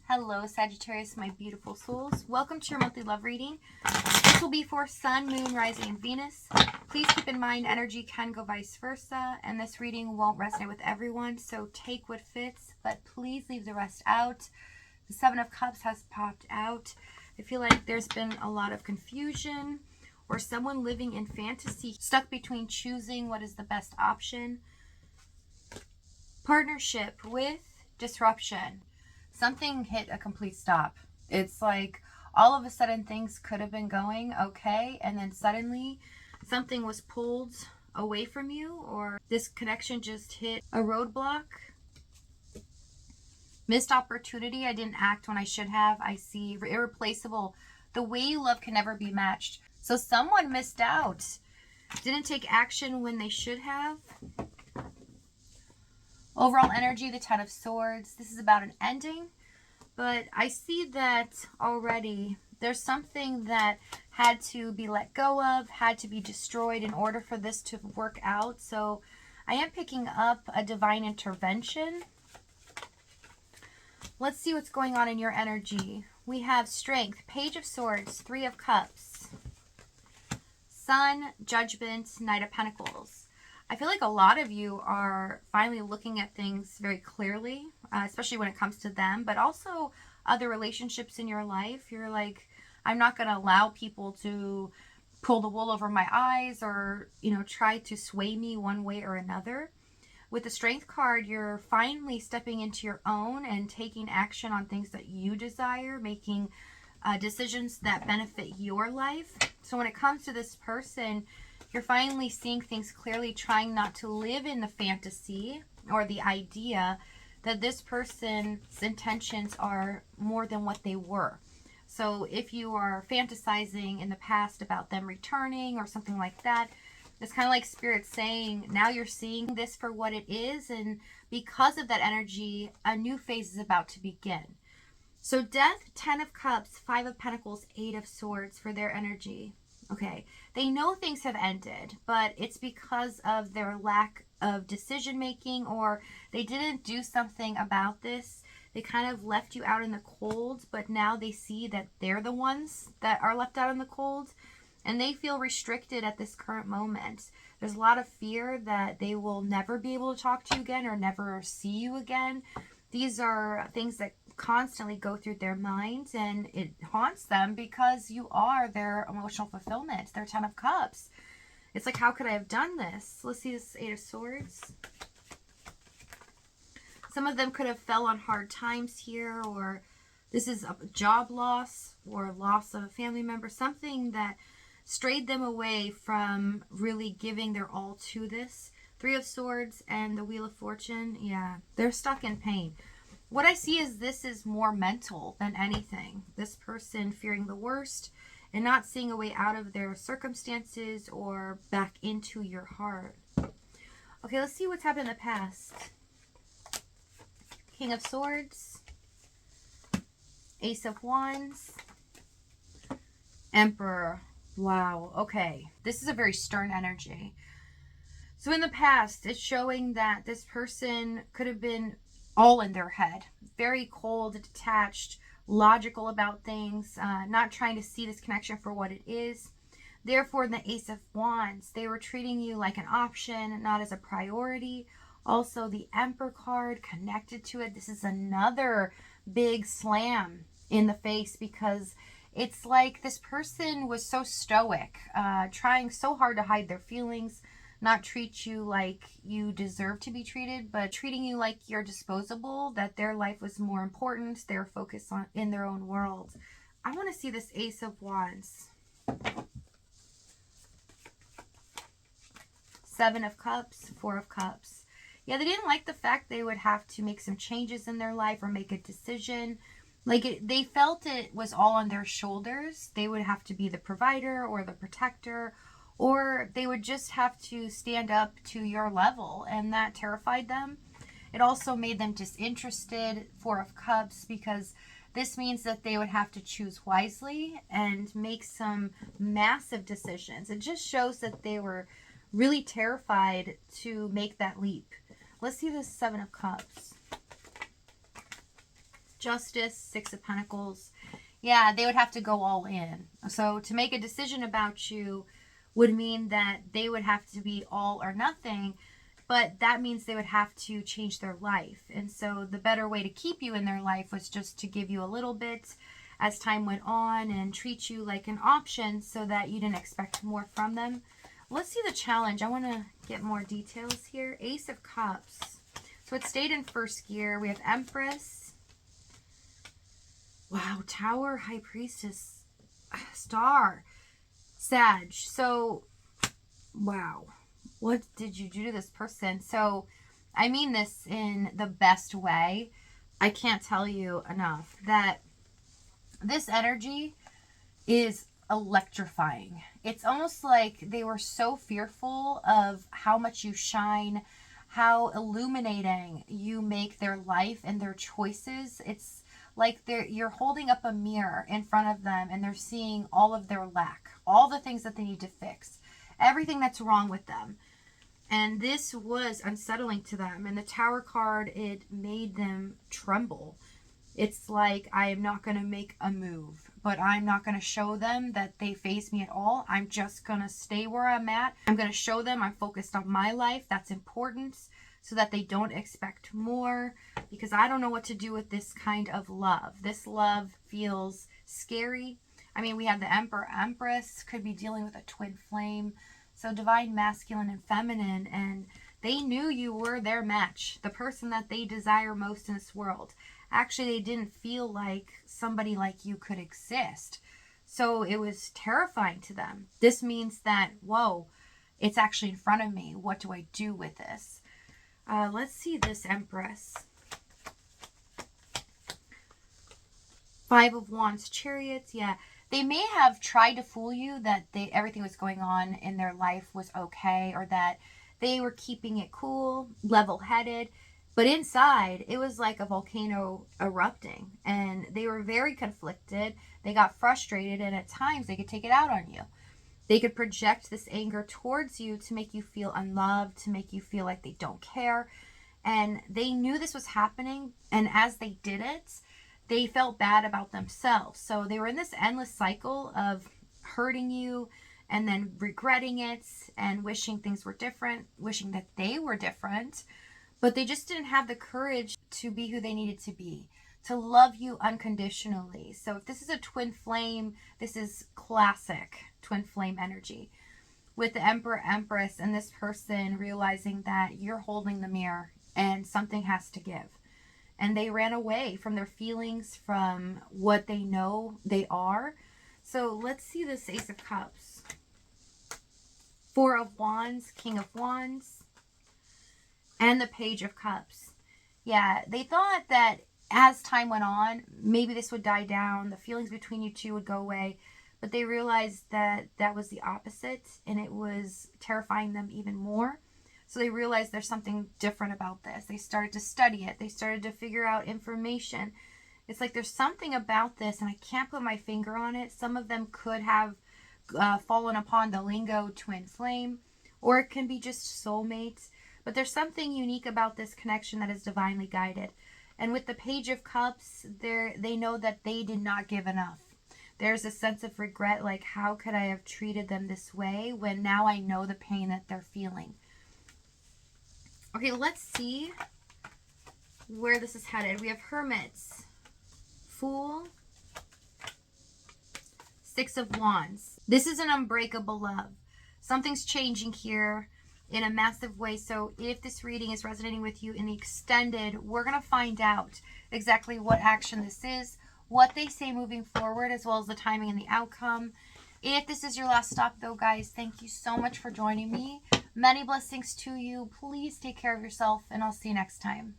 Hello, Sagittarius, my beautiful souls. Welcome to your monthly love reading. This will be for Sun, Moon, Rising, and Venus. Please keep in mind energy can go vice versa, and this reading won't resonate with everyone, so take what fits, but please leave the rest out. The Seven of Cups has popped out. I feel like there's been a lot of confusion or someone living in fantasy, stuck between choosing what is the best option. Partnership with disruption. Something hit a complete stop. It's like all of a sudden things could have been going okay, and then suddenly something was pulled away from you, or this connection just hit a roadblock. Missed opportunity. I didn't act when I should have. I see irreplaceable. The way you love can never be matched. So someone missed out. Didn't take action when they should have. Overall energy, the Ten of Swords. This is about an ending, but I see that already there's something that had to be let go of, had to be destroyed in order for this to work out. So I am picking up a divine intervention. Let's see what's going on in your energy. We have Strength, Page of Swords, Three of Cups, Sun, Judgment, Knight of Pentacles. I feel like a lot of you are finally looking at things very clearly, especially when it comes to them, but also other relationships in your life. You're like, I'm not going to allow people to pull the wool over my eyes or, try to sway me one way or another. With the Strength card, you're finally stepping into your own and taking action on things that you desire, making decisions that benefit your life. So when it comes to this person, you're finally seeing things clearly, trying not to live in the fantasy or the idea that this person's intentions are more than what they were. So if you are fantasizing in the past about them returning or something like that, it's kind of like Spirit saying, now you're seeing this for what it is, and because of that energy, a new phase is about to begin. So Death, Ten of Cups, Five of Pentacles, Eight of Swords for their energy. Okay, they know things have ended, but it's because of their lack of decision making, or they didn't do something about this. They kind of left you out in the cold, but now they see that they're the ones that are left out in the cold, and they feel restricted at this current moment. There's a lot of fear that they will never be able to talk to you again or never see you again. These are things that constantly go through their minds, and it haunts them because you are their emotional fulfillment, their Ten of Cups. It's like, how could I have done this? Let's see this Eight of Swords. Some of them could have fell on hard times here, or this is a job loss or loss of a family member, something that strayed them away from really giving their all to this. Three of Swords and the Wheel of Fortune. Yeah, they're stuck in pain. What I see is this is more mental than anything. This person fearing the worst and not seeing a way out of their circumstances or back into your heart. Okay, let's see what's happened in the past. King of Swords, Ace of Wands, Emperor. Wow, okay. This is a very stern energy. So in the past, it's showing that this person could have been all in their head, very cold, detached, logical about things, not trying to see this connection for what it is. Therefore, in the Ace of Wands, they were treating you like an option, not as a priority. Also, the Emperor card connected to it. This is another big slam in the face, because it's like this person was so stoic, trying so hard to hide their feelings, not treat you like you deserve to be treated, but treating you like you're disposable, that their life was more important, they're focused on in their own world. I want to see this Ace of Wands. Seven of Cups, Four of Cups. Yeah, they didn't like the fact they would have to make some changes in their life or make a decision. They felt it was all on their shoulders. They would have to be the provider or the protector, or they would just have to stand up to your level, and that terrified them. It also made them disinterested, Four of Cups, because this means that they would have to choose wisely and make some massive decisions. It just shows that they were really terrified to make that leap. Let's see the Seven of Cups. Justice, Six of Pentacles. Yeah, they would have to go all in. So to make a decision about you would mean that they would have to be all or nothing, but that means they would have to change their life. And so the better way to keep you in their life was just to give you a little bit as time went on and treat you like an option so that you didn't expect more from them. Let's see the challenge. I want to get more details here. Ace of Cups. So it stayed in first gear. We have Empress. Wow, Tower, High Priestess, Star, Sag. So, wow. What did you do to this person? So, I mean this in the best way. I can't tell you enough that this energy is electrifying. It's almost like they were so fearful of how much you shine, how illuminating you make their life and their choices. It's like you're holding up a mirror in front of them and they're seeing all of their lack, all the things that they need to fix, everything that's wrong with them. And this was unsettling to them. And the Tower card, it made them tremble. It's like, I am not going to make a move, but I'm not going to show them that they faze me at all. I'm just going to stay where I'm at. I'm going to show them I'm focused on my life. That's important so that they don't expect more, because I don't know what to do with this kind of love. This love feels scary. I mean, we have the Emperor, Empress, could be dealing with a twin flame. So divine masculine and feminine, and they knew you were their match, the person that they desire most in this world. Actually, they didn't feel like somebody like you could exist. So it was terrifying to them. This means that, whoa, it's actually in front of me. What do I do with this? Let's see this Empress. Five of Wands, Chariots. Yeah, they may have tried to fool you that everything was going on in their life was okay, or that they were keeping it cool, level-headed. But inside, it was like a volcano erupting, and they were very conflicted. They got frustrated, and at times they could take it out on you. They could project this anger towards you to make you feel unloved, to make you feel like they don't care. And they knew this was happening, and as they did it, they felt bad about themselves. So they were in this endless cycle of hurting you and then regretting it and wishing things were different, wishing that they were different. But they just didn't have the courage to be who they needed to be, to love you unconditionally. So if this is a twin flame, this is classic twin flame energy. With the Emperor, Empress, and this person realizing that you're holding the mirror and something has to give. And they ran away from their feelings, from what they know they are. So let's see this Ace of Cups. Four of Wands, King of Wands, and the Page of Cups. Yeah, they thought that as time went on, maybe this would die down, the feelings between you two would go away, but they realized that that was the opposite, and it was terrifying them even more. So they realized there's something different about this. They started to study it. They started to figure out information. It's like there's something about this, and I can't put my finger on it. Some of them could have fallen upon the lingo twin flame, or it can be just soulmates. But there's something unique about this connection that is divinely guided. And with the Page of Cups, they know that they did not give enough. There's a sense of regret, like, how could I have treated them this way when now I know the pain that they're feeling? Okay, let's see where this is headed. We have Hermits, Fool, Six of Wands. This is an unbreakable love. Something's changing here in a massive way. So if this reading is resonating with you in the extended, we're going to find out exactly what action this is, what they say moving forward, as well as the timing and the outcome. If this is your last stop, though, guys, thank you so much for joining me. Many blessings to you. Please take care of yourself, and I'll see you next time.